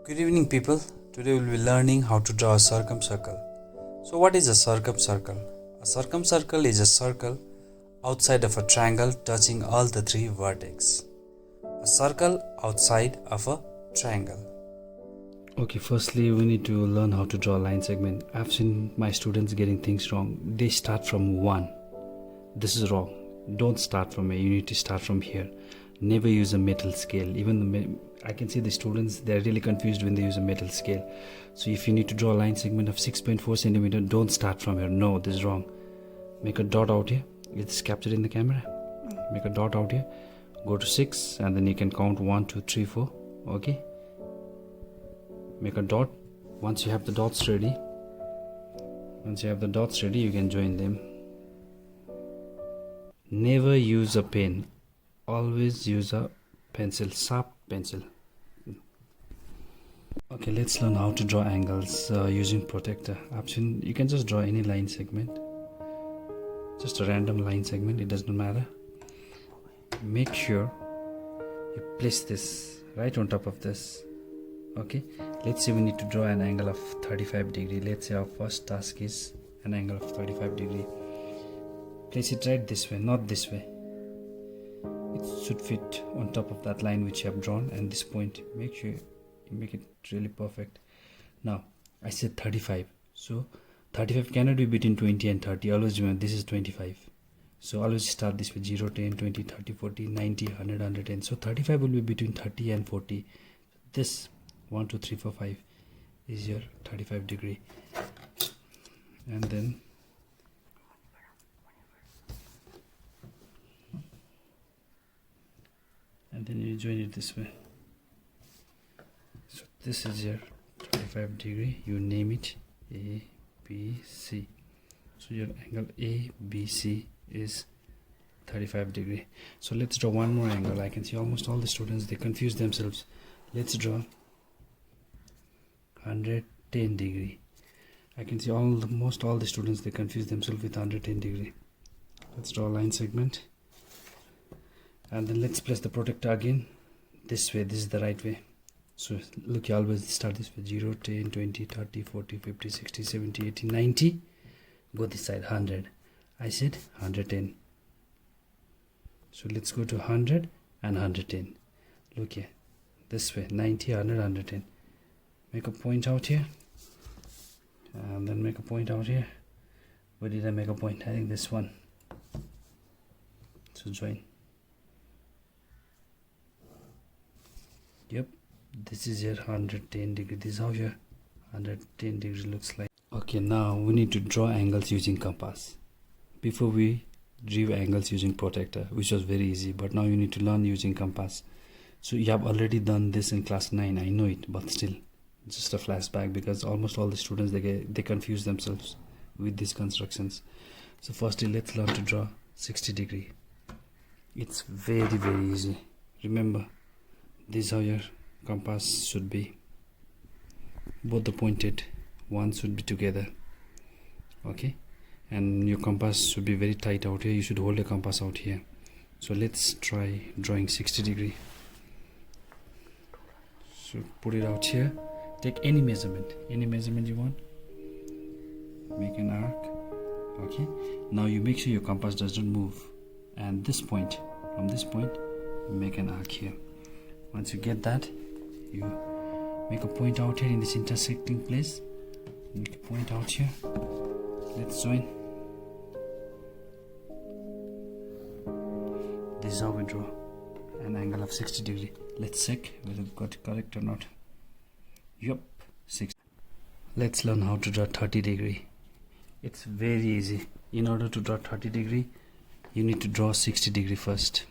Good evening, people. Today we'll be learning how to draw a circumcircle. So what is a circumcircle? A circumcircle is a circle outside of a triangle touching all the three vertices. A circle outside of a triangle. Okay, firstly we need to learn how to draw a line segment. I've seen my students getting things wrong. They start from 1. This is wrong. Don't start from A, you need to start from here. Never use a metal scale. I can see the students, they're really confused when they use a metal scale. So if you need to draw a line segment of 6.4 centimeter, don't start from here. No, this is wrong. Make a dot out here. It's captured in the camera. Make a dot out here. Go to 6 and then you can count 1, 2, 3, 4. Okay. Make a dot. Once you have the dots ready, you can join them. Never use a pen. Always use a pencil, sharp pencil. Okay, let's learn how to draw angles using protractor. Option, you can just draw any line segment, just a random line segment, it does not matter. Make sure you place this right on top of this. Okay, let's say we need to draw an angle of 35 degree. Let's say our first task is an angle of 35 degree. Place it right this way, not this way. It should fit on top of that line which you have drawn, and this point, make sure you make it really perfect. Now I said 35, so 35 cannot be between 20 and 30. Always remember this is 25, so always start this with 0, 10, 20, 30, 40, 90, 100, 110. So 35 will be between 30 and 40. This 1, 2, 3, 4, 5 is your 35 degree, and then you join it this way. So this is your 35 degree. You name it A, B, C. So your angle ABC is 35 degree. So let's draw one more angle. I can see almost all the students, they confuse themselves. Let's draw 110 degree. I can see almost all the students, they confuse themselves with 110 degree. Let's draw a line segment, and then let's place the protractor again this way. This is the right way. So look, you always start this with 0, 10, 20, 30, 40, 50, 60, 70, 80, 90. Go this side, 100. I said 110. So let's go to 100 and 110. Look here, this way, 90, 100, 110. Make a point out here, and then make a point out here. Where did I make a point? I think this one. So join. Yep, this is your 110 degree. This is how your 110 degree looks like. Okay, now we need to draw angles using compass. Before we drew angles using protractor, which was very easy, but now you need to learn using compass. So you have already done this in class 9, I know it, but still just a flashback, because almost all the students, they confuse themselves with these constructions. So firstly, let's learn to draw 60 degree. It's very easy. Remember, this is how your compass should be. Both the pointed ones should be together. Okay, and your compass should be very tight out here. You should hold your compass out here. So let's try drawing 60 degree. So put it out here. Take any measurement you want. Make an arc. Okay, now you make sure your compass does not move, and this point, from this point, make an arc here. Once you get that, you make a point out here in this intersecting place. Make a point out here. Let's join. This is how we draw an angle of 60 degree. Let's check whether we got it correct or not. Yup, 6. Let's learn how to draw 30 degree. It's very easy. In order to draw 30 degree, you need to draw 60 degree first.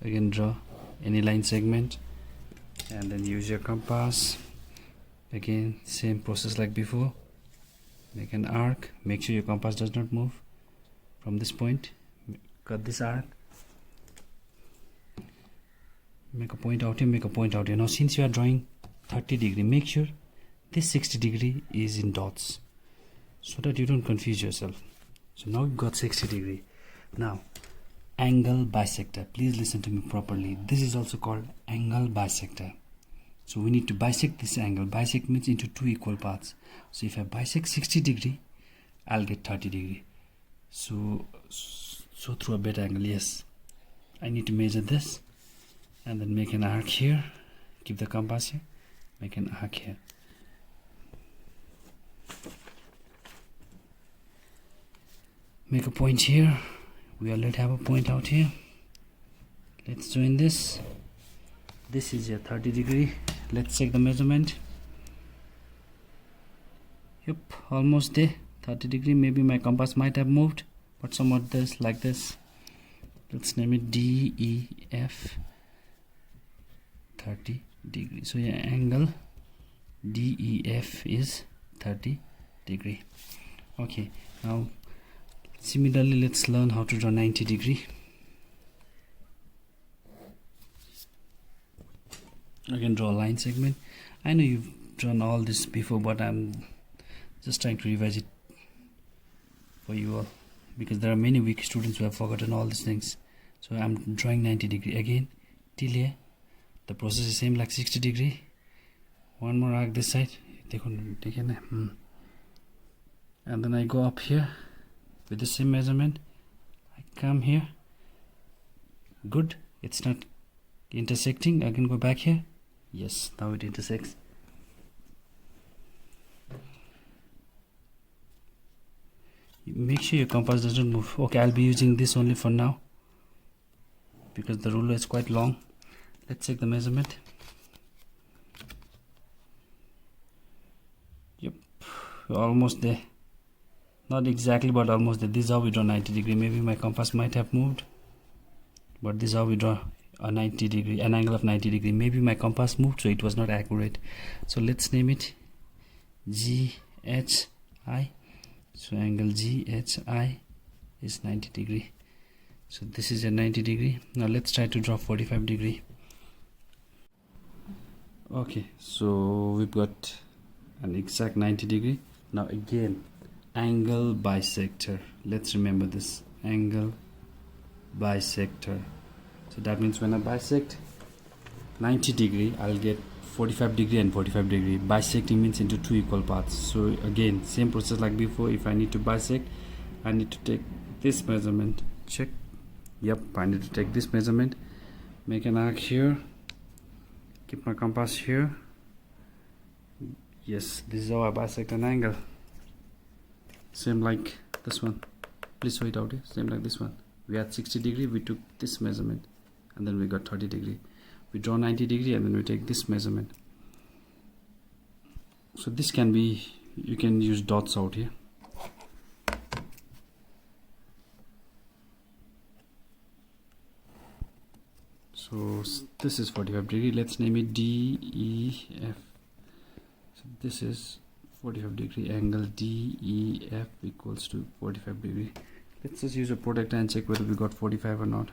Again, draw any line segment, and then use your compass. Again, same process like before. Make an arc. Make sure your compass does not move. From this point, cut this arc. Make a point out here, make a point out here. Now since you are drawing 30 degree, make sure this 60 degree is in dots, so that you don't confuse yourself. So now we've got 60 degree. Now angle bisector, please listen to me properly. This is also called angle bisector. So we need to bisect this angle. Bisect means into two equal parts. So if I bisect 60 degree, I'll get 30 degree. So through a beta angle, yes. I need to measure this and then make an arc here. Keep the compass here. Make an arc here. Make a point here. We already have a point out here. Let's join this. This is a 30 degree. Let's check the measurement. Yep, almost there. 30 degree. Maybe my compass might have moved, but somewhat this, like this. Let's name it DEF 30 degree. So your angle DEF is 30 degree. Okay, now similarly let's learn how to draw 90 degree. I can draw a line segment. I know you've drawn all this before, but I'm just trying to revise it for you all, because there are many weak students who have forgotten all these things. So I'm drawing 90 degree again till here. The process is same like 60 degree. One more arc this side. And then I go up here with the same measurement. I come here. Good. It's not intersecting. I can go back here. Yes, now it intersects. Make sure your compass doesn't move. Okay, I'll be using this only for now because the ruler is quite long. Let's check the measurement. Yep, we're almost there. Not exactly, but almost there. This is how we draw 90 degree. Maybe my compass might have moved, but this is how we draw a 90 degree, an angle of 90 degree. Maybe my compass moved, so it was not accurate. So let's name it GHI. So angle GHI is 90 degree. So this is a 90 degree. Now let's try to draw 45 degree. Okay, so we've got an exact 90 degree. Now again, angle bisector. Let's remember this, angle bisector. So that means when I bisect 90 degree, I'll get 45 degree and 45 degree. Bisecting means into two equal parts. So again, same process like before. If I need to bisect, I need to take this measurement. Check. Yep, I need to take this measurement. Make an arc here. Keep my compass here. Yes, this is how I bisect an angle. Same like this one. Please show it out here. Same like this one. We had 60 degree. We took this measurement, and then we got 30 degree. We draw 90 degree and then we take this measurement. So this can be, you can use dots out here. So this is 45 degree. Let's name it DEF. So this is 45 degree. Angle DEF equals to 45 degree. Let's just use a protractor and check whether we got 45 or not.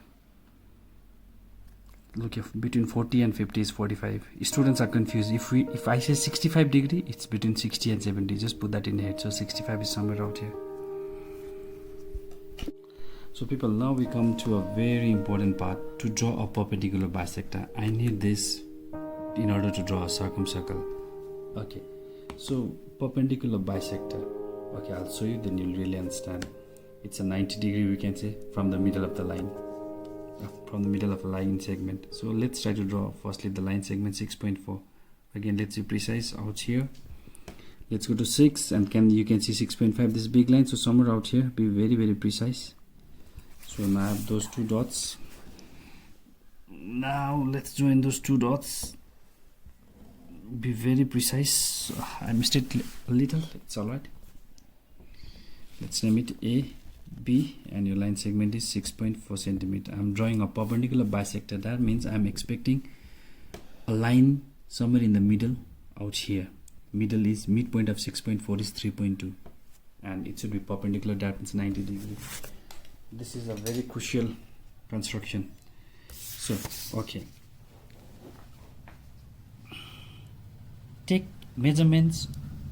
Look, if between 40 and 50 is 45. Students are confused. If I say 65 degree, it's between 60 and 70. Just put that in head. So 65 is somewhere out here. So people, now we come to a very important part. To draw a perpendicular bisector, I need this in order to draw a circumcircle. Okay, so perpendicular bisector. Okay, I'll show you, then you'll really understand. It's a 90 degree, we can say, from the middle of the line. From the middle of a line segment. So let's try to draw firstly the line segment 6.4. Again, let's be precise out here. Let's go to 6, and you can see 6.5. This big line, so somewhere out here. Be very precise. So now I have those two dots. Now let's join those two dots. Be very precise. I missed it a little. It's alright. Let's name it A, B, and your line segment is 6.4 centimeter. I'm drawing a perpendicular bisector. That means I'm expecting a line somewhere in the middle out here. Middle is midpoint of 6.4 is 3.2, and it should be perpendicular. That means 90 degree. This is a very crucial construction. So okay, take measurements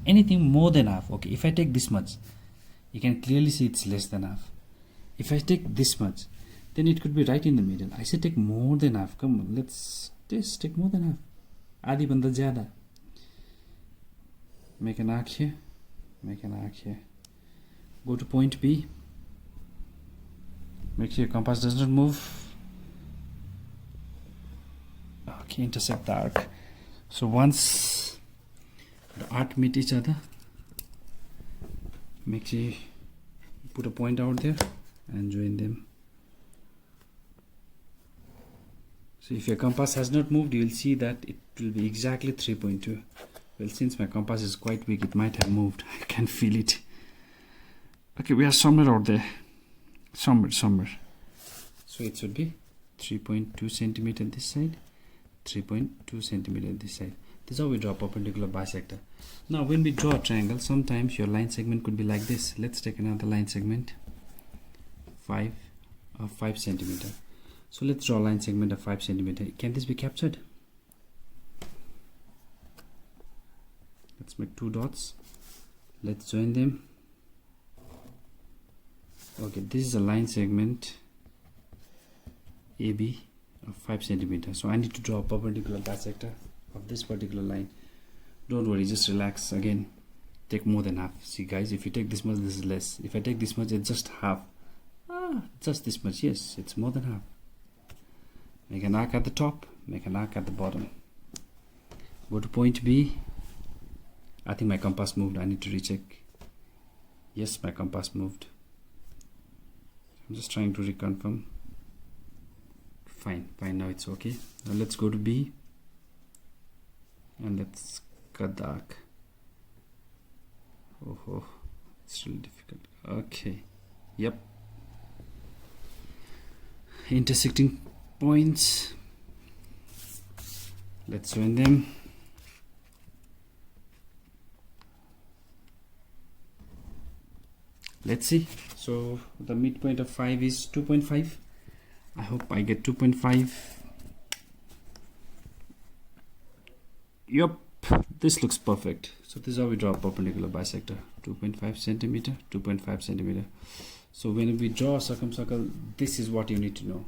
anything more than half. Okay, if I take this much, you can clearly see it's less than half. If I take this much, then it could be right in the middle. I say take more than half. Come on, let's just take more than half. आधी बंदा ज़्यादा. Make an arc here. Make an arc here. Go to point B. Make sure your compass does not move. Okay, intersect the arc. So once the arc meet each other, make sure you put a point out there and join them. So if your compass has not moved, you will see that it will be exactly 3.2. Well, since my compass is quite weak, it might have moved. I can feel it. Okay, we are somewhere out there. Somewhere. So it should be 3.2 centimeter this side, 3.2 centimeter this side. This is how we draw a perpendicular bisector. Now when we draw a triangle, sometimes your line segment could be like this. Let's take another line segment, 5 centimeter. So let's draw a line segment of 5 centimeter. Can this be captured? Let's make 2 dots. Let's join them. Okay, this is a line segment AB of 5 centimeter. So I need to draw a perpendicular bisector of this particular line. Don't worry, just relax. Again, take more than half. See guys, if you take this much, this is less. If I take this much, it's just half. Just this much. Yes, it's more than half. Make an arc at the top, make an arc at the bottom. Go to point B. I think my compass moved. I need to recheck. Yes, my compass moved. I'm just trying to reconfirm. Fine, now it's okay. Now let's go to B and let's cut the arc. Oh, it's really difficult. Okay, yep. Intersecting points. Let's join them. Let's see. So the midpoint of 5 is 2.5. I hope I get 2.5. Yup, this looks perfect. So this is how we draw a perpendicular bisector. 2.5 centimeter, 2.5 centimeter. So when we draw a circumcircle, this is what you need to know.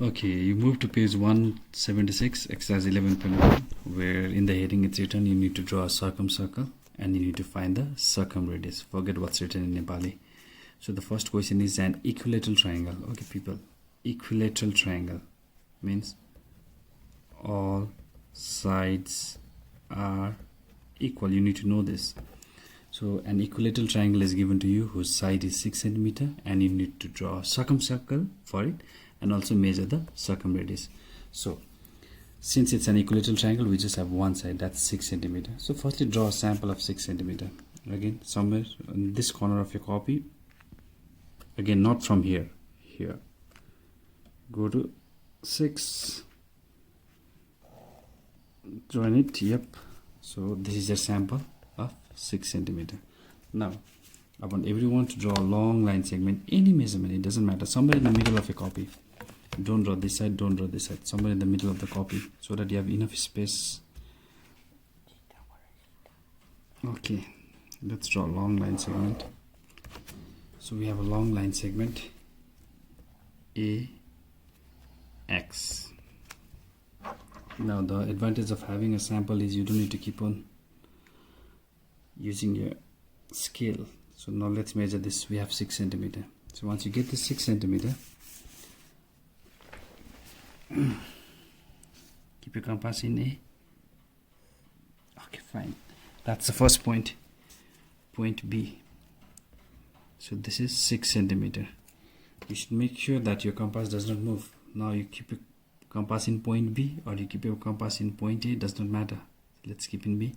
Okay, you move to page 176, exercise 11.1, where in the heading it's written you need to draw a circumcircle and you need to find the circumradius. Forget what's written in Nepali. So the first question is an equilateral triangle. Okay people, equilateral triangle means all sides are equal. You need to know this. So an equilateral triangle is given to you whose side is 6 centimeter and you need to draw a circumcircle for it and also measure the circumradius. So since it's an equilateral triangle, we just have one side, that's 6 centimeter. So firstly draw a sample of 6 centimeter. Again, somewhere in this corner of your copy. Again, not from here. Go to 6. Join it. Yep. So this is a sample of 6 centimeter. Now I want everyone to draw a long line segment, any measurement, it doesn't matter, somewhere in the middle of your copy. Don't draw this side, don't draw this side, somewhere in the middle of the copy so that you have enough space. Okay, let's draw a long line segment. So we have a long line segment AX. Now the advantage of having a sample is you don't need to keep on using your scale. So now let's measure this. We have 6 centimeter. So once you get the 6 centimeter, keep your compass in A. Okay, fine. That's the first point. Point B. So this is 6 centimeter. You should make sure that your compass does not move. Now you keep your compass in point B or you keep your compass in point A, does not matter. Let's keep in B.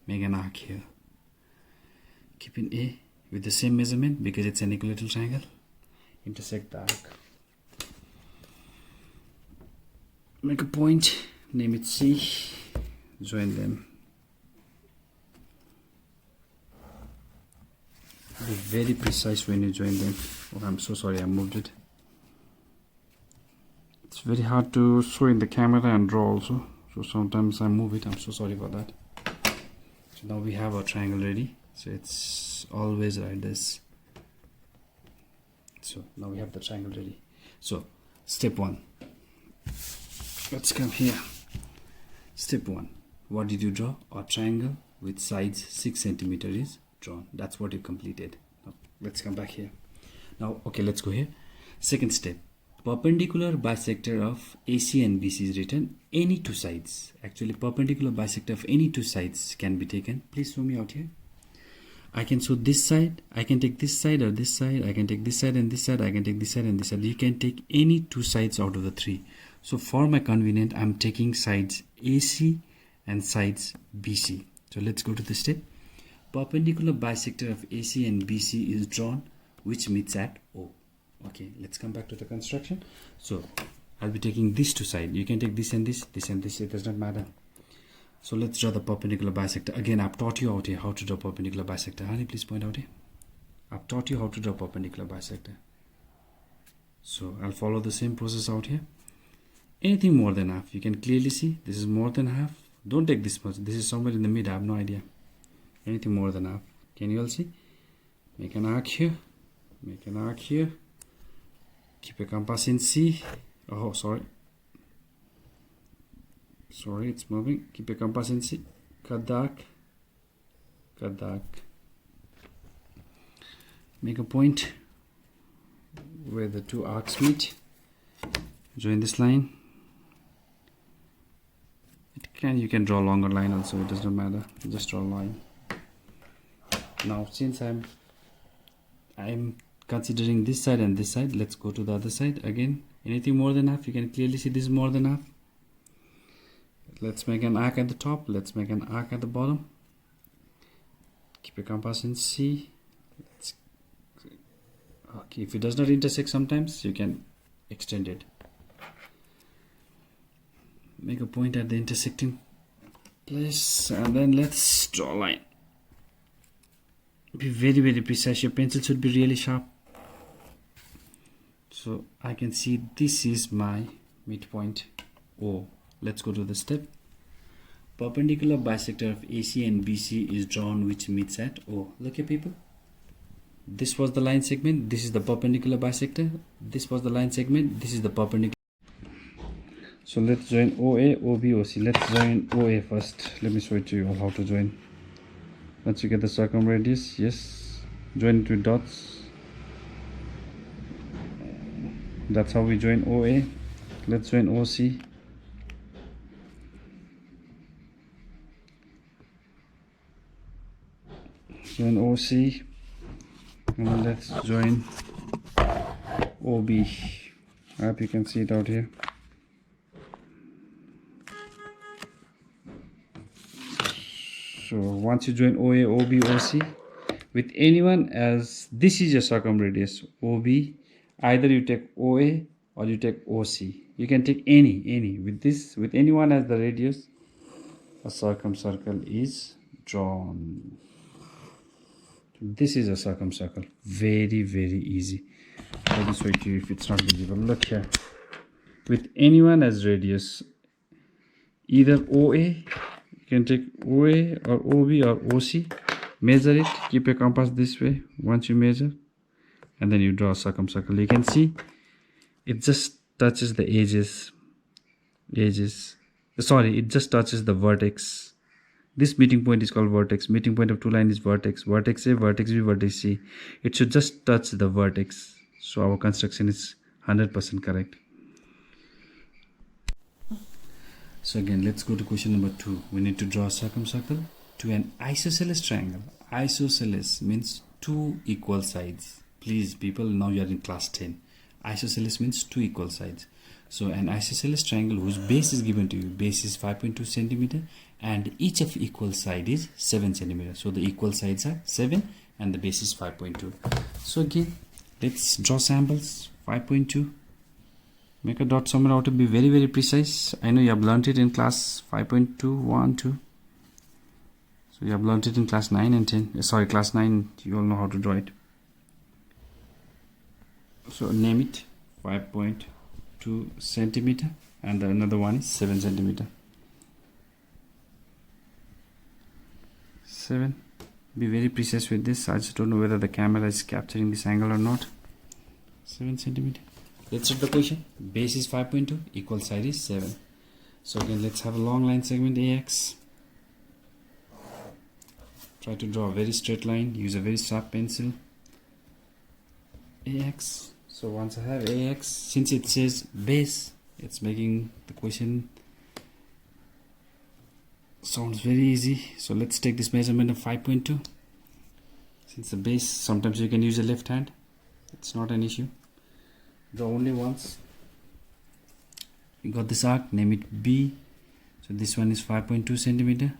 Make an arc here. Keep in A with the same measurement because it's an equilateral triangle. Intersect the arc. Make a point, name it C, join them. Be very precise when you join them. Oh, I'm so sorry, I moved it. It's very hard to show in the camera and draw also, so sometimes I move it. I'm so sorry for that. So now we have our triangle ready. So it's always like this. So now we have the triangle ready. So step 1, let's come here. Step 1. What did you draw? A triangle with sides 6 centimeter is drawn. That's what you completed. Now, let's come back here. Now, okay, let's go here. Second step. Perpendicular bisector of AC and BC is written. Any two sides. Actually, perpendicular bisector of any two sides can be taken. Please show me out here. I can show this side. I can take this side or this side. I can take this side and this side. I can take this side and this side. You can take any two sides out of the three. So for my convenience, I'm taking sides AC and sides BC. So let's go to the step. Perpendicular bisector of AC and BC is drawn, which meets at O. Okay, let's come back to the construction. So I'll be taking these two sides. You can take this and this, this and this. It does not matter. So let's draw the perpendicular bisector. Again, I've taught you out here how to draw perpendicular bisector. Honey, please point out here. I've taught you how to draw perpendicular bisector. So I'll follow the same process out here. Anything more than half, you can clearly see this is more than half. Don't take this much. This is somewhere in the mid. I have no idea. Anything more than half. Can you all see? Make an arc here. Make an arc here. Keep a compass in C. Oh, sorry. Sorry, it's moving. Keep a compass in C. Cut the arc. Cut the arc. Make a point where the two arcs meet. Join this line. You can draw a longer line also. It doesn't matter. Just draw a line. Now, since I'm considering this side and this side, let's go to the other side. Again, anything more than half, you can clearly see this is more than half. Let's make an arc at the top. Let's make an arc at the bottom. Keep a compass in C. Okay, if it does not intersect sometimes, you can extend it. Make a point at the intersecting place and then let's draw a line. Be very, very precise. Your pencil should be really sharp. So I can see this is my midpoint O. Let's go to the step. Perpendicular bisector of AC and BC is drawn, which meets at O. Look here, people. This was the line segment. This is the perpendicular bisector. This was the line segment. This is the perpendicular. So let's join OA, OB, OC. Let's join OA first. Let me show it to you all how to join. Once you get the circumradius, yes, join it with dots. That's how we join OA. Let's join OC. Join OC. And let's join OB. I hope you can see it out here. So once you join OA, OB, OC with anyone as this is your circumradius OB, either you take OA or you take OC. You can take any with this, with anyone as the radius, a circumcircle is drawn. This is a circumcircle. Very, very easy. Let me show it to you if it's not visible. Look here. With anyone as radius, either OA, you can take OA or OB or OC, measure it, keep a compass this way. Once you measure, and then you draw a circumcircle. You can see it just touches the edges. Sorry, it just touches the vertex. This meeting point is called vertex. Meeting point of two lines is vertex. Vertex A, vertex B, vertex C. It should just touch the vertex. So our construction is 100% correct. So again, let's go to question number 2. We need to draw a circumcircle to an isosceles triangle. Isosceles means two equal sides. Please, people, now you are in class 10. Isosceles means two equal sides. So an isosceles triangle whose base is given to you. Base is 5.2 centimeter and each of equal side is 7 centimeter. So the equal sides are 7 and the base is 5.2. So again, let's draw samples. 5.2. Make a dot somewhere out to be very, very precise. I know you have learnt it in class 5.2, 1, 2. So you have learnt it in class 9 and 10. Sorry, class 9, you all know how to draw it. So name it 5.2 centimeter and another one is 7 centimeter. 7. Be very precise with this. I just don't know whether the camera is capturing this angle or not. 7 centimeter. Let's set the question. Base is 5.2, equal side is 7. So again, let's have a long line segment AX. Try to draw a very straight line, use a very sharp pencil. AX. So once I have AX, since it says base, it's making the question sounds very easy. So let's take this measurement of 5.2. Since the base, sometimes you can use a left hand, it's not an issue. Draw only once. You got this arc, name it B. So this one is 5.2 centimeter.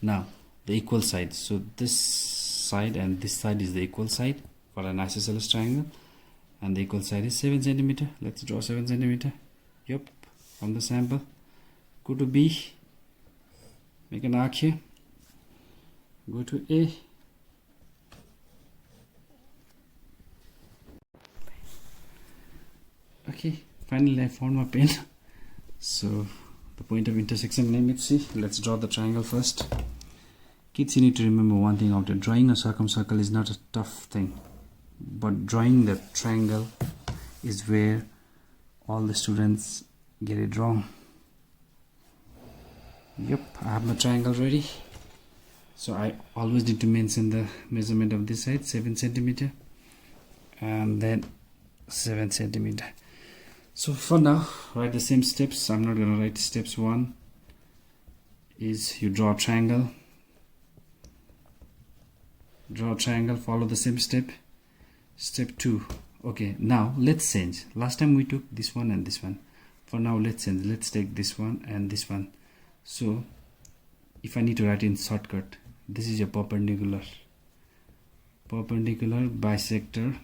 Now the equal side, so this side and this side is the equal side for an isosceles triangle, and the equal side is 7 centimeter. Let's draw 7 centimeter. Yep, from the sample. Go to B, make an arc here, go to A, okay, finally I found my pen. So the point of intersection, name it C. Let's draw the triangle first. Kids, you need to remember one thing out there. Drawing a circumcircle is not a tough thing, but drawing the triangle is where all the students get it wrong. Yep, I have my triangle ready. So I always need to mention the measurement of this side, 7 centimeter, and then 7 centimeter. So for now, write the same steps. I'm not going to write steps. 1 is you draw a triangle. Draw a triangle, follow the same step. Step 2. Okay, now let's change. Last time we took this one and this one. For now, let's change. Let's take this one and this one. So if I need to write in shortcut, this is a perpendicular bisector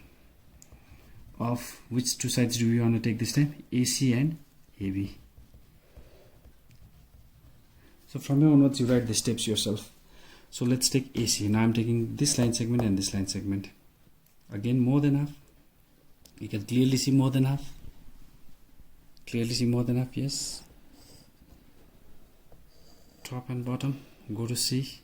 of which two sides do we want to take this time? AC and AB. So from here onwards, you write the steps yourself. So let's take AC. Now I'm taking this line segment and this line segment. Again, more than half. You can clearly see more than half. Clearly see more than half, yes. Top and bottom, go to C.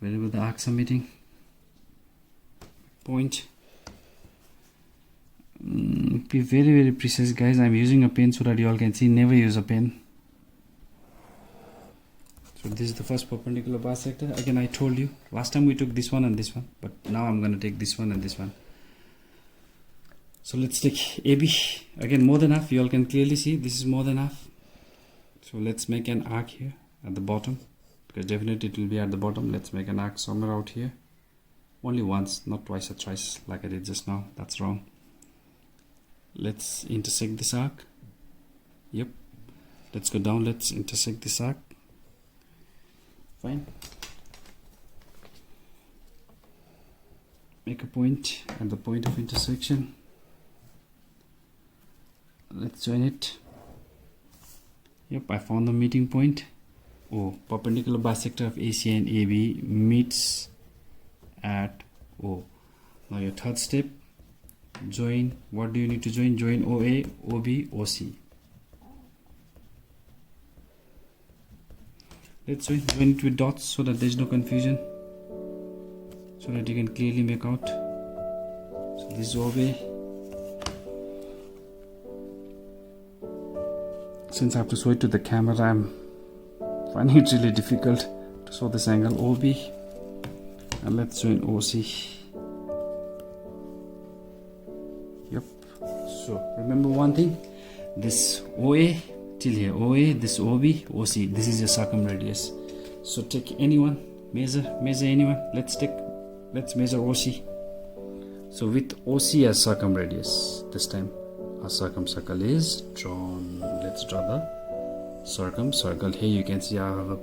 Wherever the arcs are meeting. Point. Be very precise, guys. I'm using a pen so that you all can see. Never use a pen. So this is the first perpendicular bisector. Again, I told you last time we took this one and this one, but now I'm going to take this one and this one. So let's take AB. Again, more than half. You all can clearly see this is more than half. So let's make an arc here at the bottom, because definitely it will be at the bottom. Let's make an arc somewhere out here. Only once, not twice or thrice like I did just now. That's wrong. Let's intersect this arc. Yep. Let's go down. Let's intersect this arc. Fine. Make a point at the point of intersection. Let's join it. Yep, I found the meeting point. O. Perpendicular bisector of AC and AB meets at O. Now your third step, join. What do you need to join? Join OA, OB, OC. Let's join it with dots so that there is no confusion, so that you can clearly make out. So this is OB. Since I have to show it to the camera, I'm finding it really difficult to show this angle. OB, and let's join OC. Yep. So remember one thing, this OA till here, OA, this OB, OC, this is your circumradius. So take anyone, measure anyone. Let's measure OC. So with OC as circumradius, this time a circumcircle is drawn. Let's draw the circumcircle. Here you can see I have a